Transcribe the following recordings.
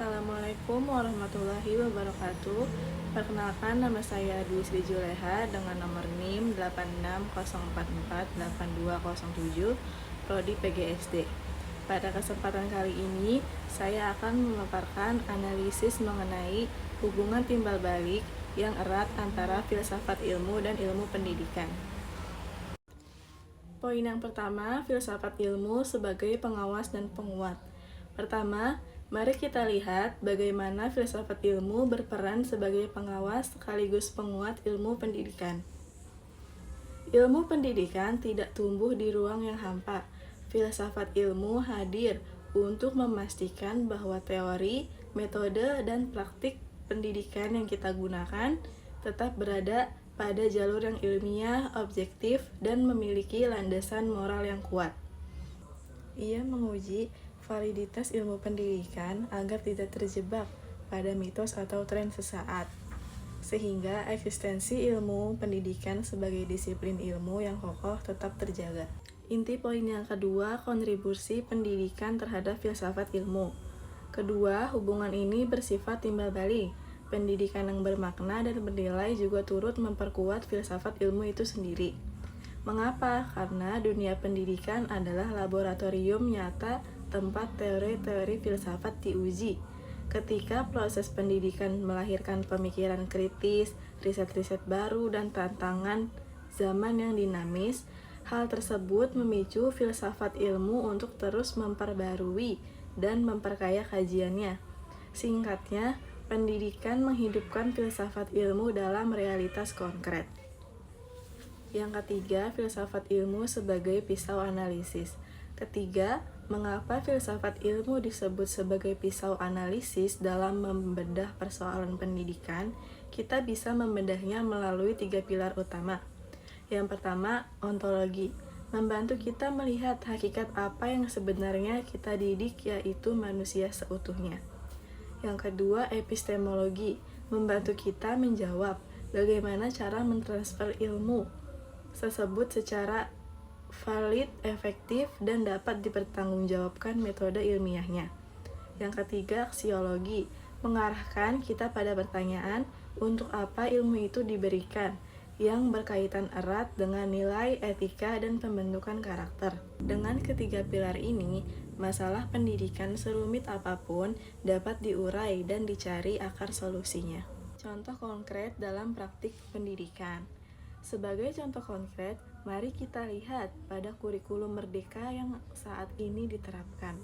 Assalamualaikum warahmatullahi wabarakatuh. Perkenalkan, nama saya Dwi Sri Juleha dengan nomor NIM 8604482207 Prodi PGSD. Pada kesempatan kali ini, saya akan memaparkan analisis mengenai hubungan timbal balik yang erat antara filsafat ilmu dan ilmu pendidikan. Poin yang pertama, filsafat ilmu sebagai pengawas dan penguat. Pertama, mari kita lihat bagaimana filsafat ilmu berperan sebagai pengawas sekaligus penguat ilmu pendidikan. Ilmu pendidikan tidak tumbuh di ruang yang hampa. Filsafat ilmu hadir untuk memastikan bahwa teori, metode, dan praktik pendidikan yang kita gunakan tetap berada pada jalur yang ilmiah, objektif, dan memiliki landasan moral yang kuat. Ia menguji validitas ilmu pendidikan agar tidak terjebak pada mitos atau tren sesaat, sehingga eksistensi ilmu pendidikan sebagai disiplin ilmu yang kokoh tetap terjaga. Inti poin yang kedua, kontribusi pendidikan terhadap filsafat ilmu. Kedua, hubungan ini bersifat timbal balik. Pendidikan yang bermakna dan bernilai juga turut memperkuat filsafat ilmu itu sendiri. Mengapa? Karena dunia pendidikan adalah laboratorium nyata tempat teori-teori filsafat diuji. Ketika proses pendidikan melahirkan pemikiran kritis, riset-riset baru, dan tantangan zaman yang dinamis, hal tersebut memicu filsafat ilmu untuk terus memperbarui dan memperkaya kajiannya. Singkatnya, pendidikan menghidupkan filsafat ilmu dalam realitas konkret. Yang ketiga, filsafat ilmu sebagai pisau analisis. Ketiga, mengapa filsafat ilmu disebut sebagai pisau analisis dalam membedah persoalan pendidikan? Kita bisa membedahnya melalui 3 pilar utama. Yang pertama, ontologi. Membantu kita melihat hakikat apa yang sebenarnya kita didik, yaitu manusia seutuhnya. Yang kedua, epistemologi. Membantu kita menjawab bagaimana cara mentransfer ilmu tersebut secara valid, efektif, dan dapat dipertanggungjawabkan metode ilmiahnya. Yang ketiga, aksiologi. Mengarahkan kita pada pertanyaan untuk apa ilmu itu diberikan, yang berkaitan erat dengan nilai, etika, dan pembentukan karakter. Dengan ketiga pilar ini, masalah pendidikan serumit apapun dapat diurai dan dicari akar solusinya. Contoh konkret dalam praktik pendidikan. Sebagai contoh konkret, mari kita lihat pada kurikulum merdeka yang saat ini diterapkan.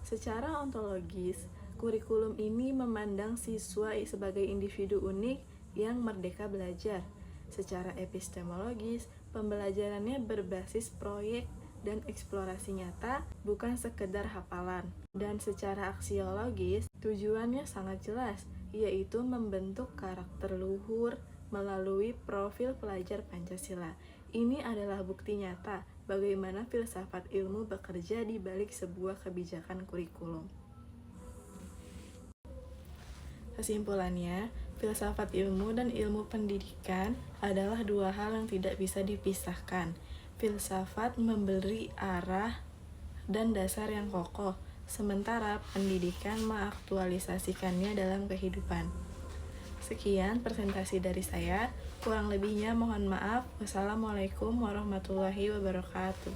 Secara ontologis, kurikulum ini memandang siswa sebagai individu unik yang merdeka belajar. Secara epistemologis, pembelajarannya berbasis proyek dan eksplorasi nyata, bukan sekedar hafalan. Dan secara aksiologis, tujuannya sangat jelas, yaitu membentuk karakter luhur melalui profil pelajar Pancasila. Ini adalah bukti nyata bagaimana filsafat ilmu bekerja di balik sebuah kebijakan kurikulum. Kesimpulannya, filsafat ilmu dan ilmu pendidikan adalah dua hal yang tidak bisa dipisahkan. Filsafat memberi arah dan dasar yang kokoh, sementara pendidikan mengaktualisasikannya dalam kehidupan. Sekian presentasi dari saya, kurang lebihnya mohon maaf. Wassalamualaikum warahmatullahi wabarakatuh.